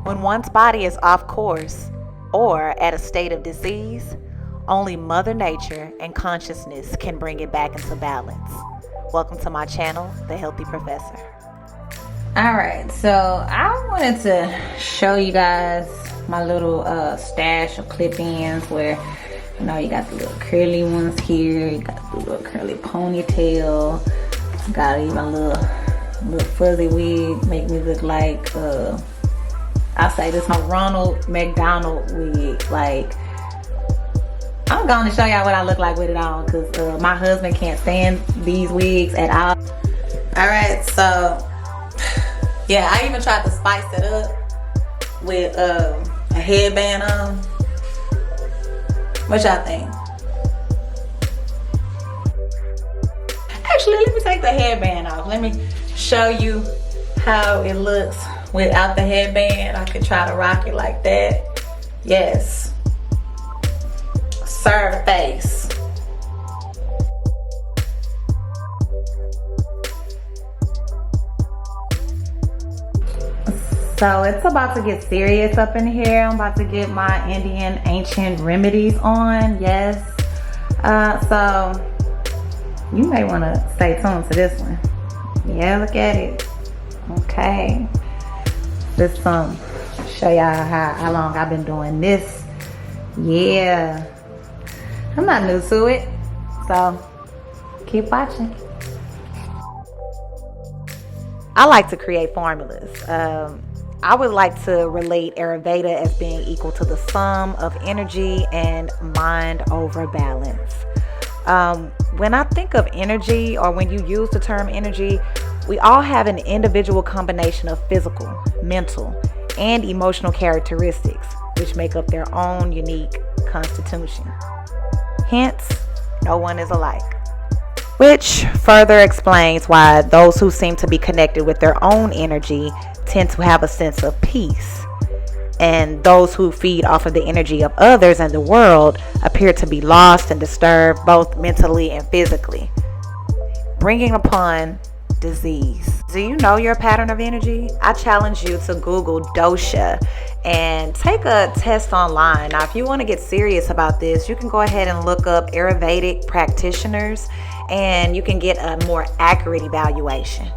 When one's body is off course or at a state of disease, only Mother Nature and consciousness can bring it back into balance. Welcome to my channel, The Healthy Professor. Alright, so I wanted to show you guys my little stash of clip-ins where, you know, you got the little curly ones here, you got the little curly ponytail, got even a little fuzzy wig, make me look like I say this my Ronald McDonald wig. Like, I'm going to show y'all what I look like with it on, because my husband can't stand these wigs at all. Alright, so yeah, I even tried to spice it up with a headband on. What y'all think? Actually, let me take the headband off. Let me show you how it looks without the headband. I could try to rock it like that. Yes. Serve face. So it's about to get serious up in here. I'm about to get my Indian ancient remedies on. Yes. So you may want to stay tuned to this one. Yeah, look at it. Okay. This show y'all how long I've been doing this. Yeah. I'm not new to it. So keep watching. I like to create formulas. I would like to relate Ayurveda as being equal to the sum of energy and mind over balance. When I think of energy, or when you use the term energy, we all have an individual combination of physical, mental, and emotional characteristics, which make up their own unique constitution. Hence, no one is alike. Which further explains why those who seem to be connected with their own energy tend to have a sense of peace, and those who feed off of the energy of others and the world appear to be lost and disturbed both mentally and physically, bringing upon disease. Do you know your pattern of energy? I challenge you to Google dosha and take a test online. Now, if you want to get serious about this, you can go ahead and look up Ayurvedic practitioners and you can get a more accurate evaluation.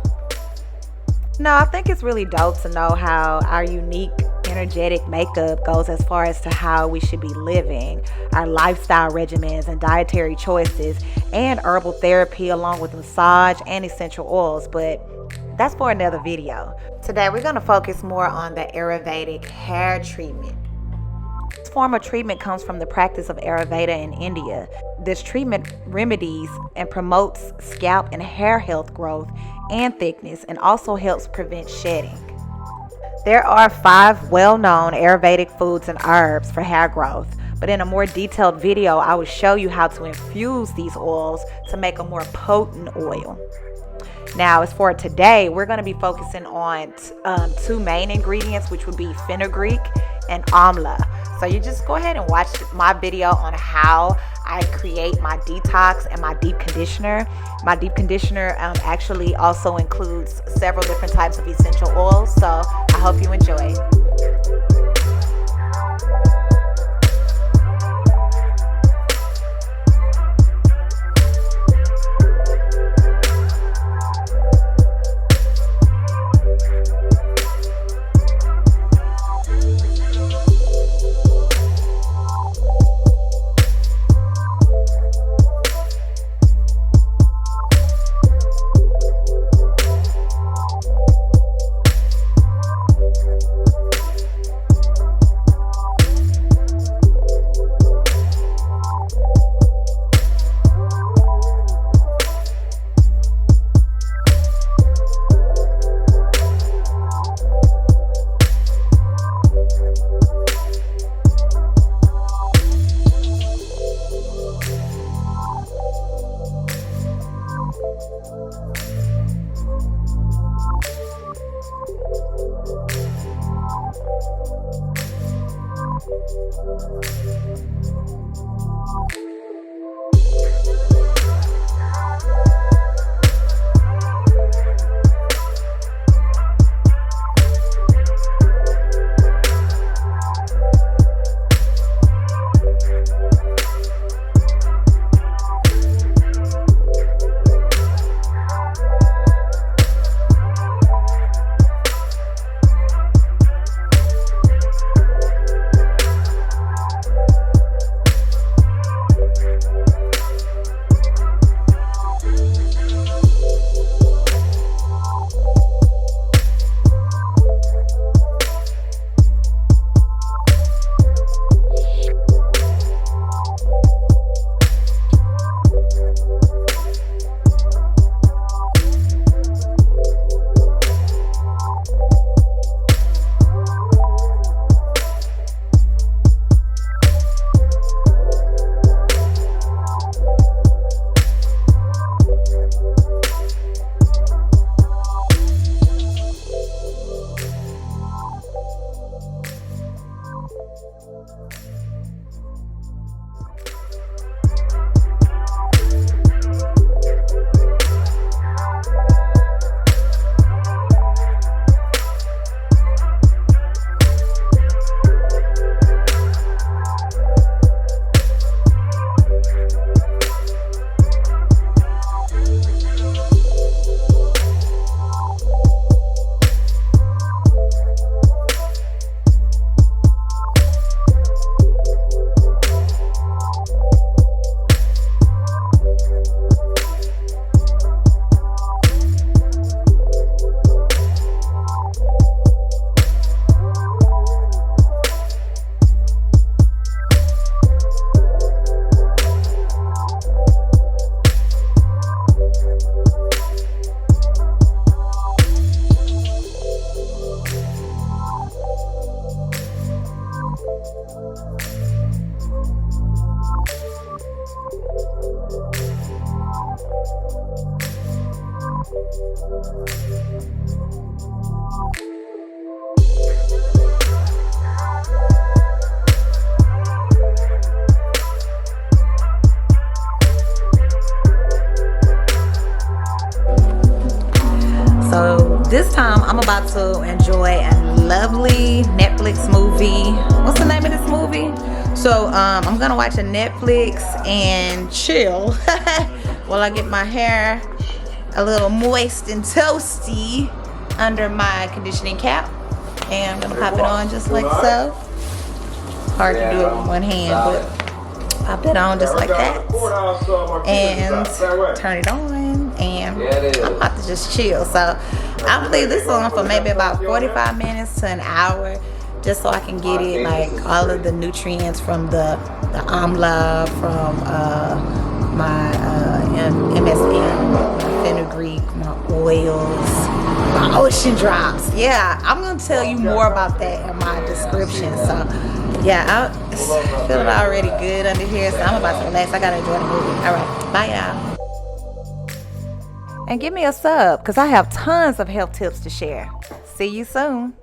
No, I think it's really dope to know how our unique energetic makeup goes as far as to how we should be living, our lifestyle regimens and dietary choices, and herbal therapy along with massage and essential oils, but that's for another video. Today we're going to focus more on the Ayurvedic hair treatment. This form of treatment comes from the practice of Ayurveda in India. This treatment remedies and promotes scalp and hair health growth and thickness, and also helps prevent shedding. There are 5 well-known Ayurvedic foods and herbs for hair growth, but in a more detailed video I will show you how to infuse these oils to make a more potent oil. Now, as for today, we're going to be focusing on 2 main ingredients, which would be fenugreek and amla. So you just go ahead and watch my video on how I create my detox and my deep conditioner. My deep conditioner actually also includes several different types of essential oils, so I hope you enjoy. So this time I'm about to enjoy a lovely Netflix movie. What's the name of this movie? So I'm gonna watch a Netflix and chill while I get my hair a little moist and toasty under my conditioning cap. And I'm gonna pop it on just like so. Hard to do it with one hand, but pop it on just like that. And turn it on. And I'm about to just chill. So I'll leave this on for maybe about 45 minutes to an hour, just so I can get it, like all of the nutrients from the amla, from my MSM, my fenugreek, my oils, my ocean drops. Yeah, I'm gonna tell you more about that in my description. So yeah, I'm feeling already good under here, so I'm about to relax. I gotta enjoy the movie. All right, bye y'all. And give me a sub, because I have tons of health tips to share. See you soon.